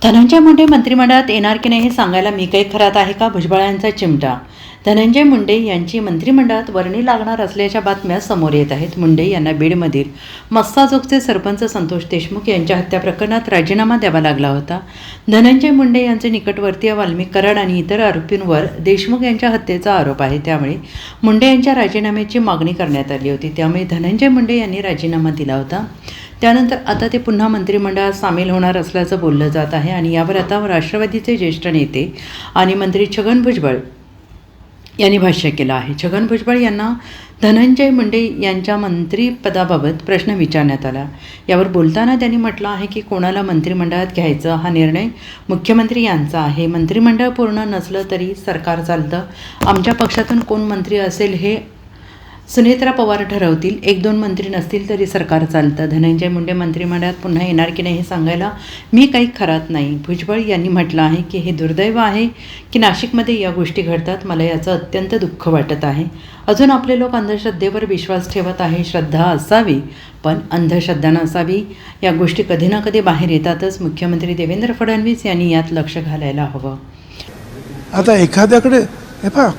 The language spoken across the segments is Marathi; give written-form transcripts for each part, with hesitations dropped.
धनंजय मुंडे मंत्रिमंडळात येणार की नाही हे सांगायला मी काही खरात आहे का? भुजबळांचा चिमटा. धनंजय मुंडे यांची मंत्रिमंडळात वर्णी लागणार असल्याच्या बातम्या समोर येत आहेत. मुंडे यांना बीडमधील मस्साजोगचे सरपंच संतोष देशमुख यांच्या हत्या प्रकरणात राजीनामा द्यावा लागला होता. धनंजय मुंडे यांचे निकटवर्तीय वाल्मिक कराड आणि इतर आरोपींवर देशमुख यांच्या हत्येचा आरोप आहे. त्यामुळे मुंडे यांच्या राजीनाम्याची मागणी करण्यात आली होती. त्यामुळे धनंजय मुंडे यांनी राजीनामा दिला होता. त्यानंतर आता ते पुन्हा मंत्रिमंडळात सामील होणार असल्याचं बोललं जात आहे. आणि यावर आता राष्ट्रवादीचे ज्येष्ठ नेते आणि मंत्री छगन भुजबळ यांनी भाष्य केलं आहे. छगन भुजबळ यांना धनंजय मुंडे यांच्या मंत्रिपदाबाबत प्रश्न विचारण्यात आला. यावर बोलताना त्यांनी म्हटलं आहे की कोणाला मंत्रिमंडळात घ्यायचं हा निर्णय मुख्यमंत्री यांचा आहे. मंत्रिमंडळ पूर्ण नसलं तरी सरकार चालतं. आमच्या पक्षातून कोण मंत्री असेल हे सुनेत्रा पवार ठरवतील. 1-2 मंत्री नसतील तरी सरकार चालतं. धनंजय मुंडे मंत्रिमंडळात पुन्हा येणार की नाही हे सांगायला मी काही खरात नाही. भुजबळ यांनी म्हटलं आहे की हे दुर्दैव आहे की नाशिकमध्ये या गोष्टी घडतात. मला याचं अत्यंत दुःख वाटत आहे. अजून आपले लोक अंधश्रद्धेवर विश्वास ठेवत आहे. श्रद्धा असावी पण अंधश्रद्धा नसावी. या गोष्टी कधी ना कधी बाहेर येतातच. मुख्यमंत्री देवेंद्र फडणवीस यांनी यात लक्ष घालायला हवं. आता एखाद्याकडे हे पहा,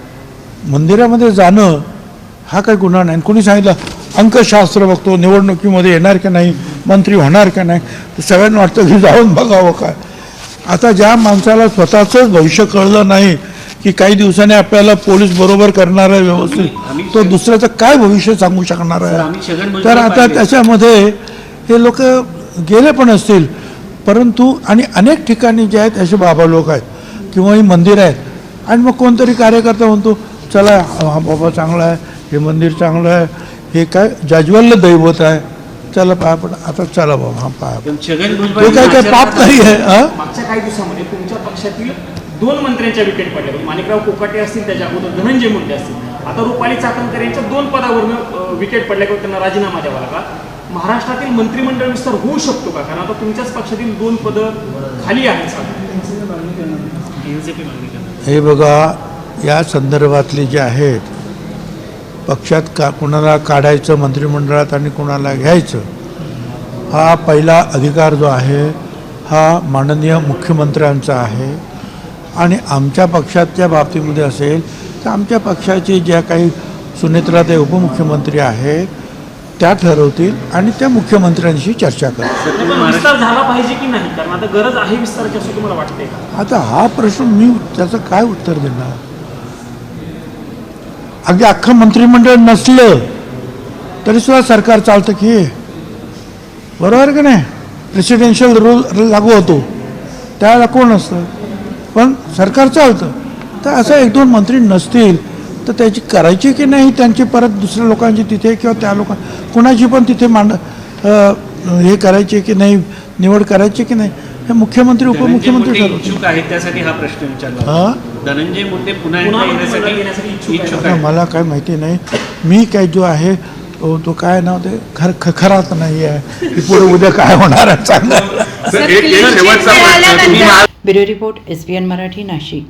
मंदिरामध्ये जाणं हा काही गुन्हा नाही. कोणी सांगितलं अंकशास्त्र बघतो, निवडणुकीमध्ये येणार की नाही, मंत्री होणार का नाही, तर सगळ्यांना वाटतं की जाऊन बघावं काय. आता ज्या माणसाला स्वतःचंच भविष्य कळलं नाही की काही दिवसांनी आपल्याला पोलीस बरोबर करणार आहे व्यवस्थित, तो दुसऱ्याचं काय भविष्य सांगू शकणार आहे. तर आता त्याच्यामध्ये हे लोक गेले पण असतील, परंतु आणि अनेक ठिकाणी जे आहेत असे बाबा लोक आहेत किंवा ही मंदिर आहेत, आणि मग कोणतरी कार्यकर्ता म्हणतो चला हा बाबा चांगला आहे, हे मंदिर चांगलं आहे, हे काय जाज्वल्य दैवत आहे, चला पाया पण आता चला बाबा हा पाया. हे काय पाप नाही आहे. मागच्या काही दिवसामध्ये तुमच्या पक्षातील 2 मंत्र्यांच्या विकेट पडल्या. माणिकराव कोकाटे असतील, त्याच्या अगोदर धनंजय मुंडे असतील. आता रुपाली चाकणकर यांच्या 2 पदावरून विकेट पडल्या किंवा त्यांना राजीनामा द्यावा लागला. महाराष्ट्रातील मंत्रिमंडळ विस्तार होऊ शकतो का? कारण आता तुमच्याच पक्षातील 2 पदं खाली आहेत. हे बघा, या संदर्भातले जे आहेत पक्षात कोणाला काढायचं मंत्रिमंडळात आणि कोणाला घ्यायचं, हा पहिला अधिकार जो आहे हा माननीय मुख्यमंत्र्यांचा आहे. आणि आमच्या पक्षाच्या बाबतीमध्ये असेल तर आमच्या पक्षाचे ज्या काही सुनेत्राताई उपमुख्यमंत्री आहेत त्या ठरवतील आणि त्या मुख्यमंत्र्यांशी चर्चा करतील. विस्तार झाला पाहिजे की नाही, कारण आता गरज आहे विस्ताराची असं तुम्हाला वाटते का? आता हा प्रश्न मी त्याचं काय उत्तर देणार. अगदी अख्खं मंत्रिमंडळ नसलं तरी सुद्धा सरकार चालतं की, बरोबर का नाही. प्रेसिडेन्शियल रूल लागू होतो त्यावेळेला कोण असतं, पण सरकार चालतं. तर असं 1-2 मंत्री नसतील तर त्याची करायची की नाही, त्यांची परत दुसऱ्या लोकांची तिथे किंवा त्या कोणाची पण तिथे हे करायची की नाही, निवड करायची की नाही, हे मुख्यमंत्री उपमुख्यमंत्री ठरवतात. त्यासाठी हा प्रश्न विचारला. धनंजय मुंडे पुन्हा येण्यासाठी इच्छुक आहे. मला काय माहिती नाही. मी काय जो आहे तो काय नाव ते खरात नाही आहे की पुढे उद्या काय होणार आहे चांगलं. Bureau report SBN Marathi, Nashik.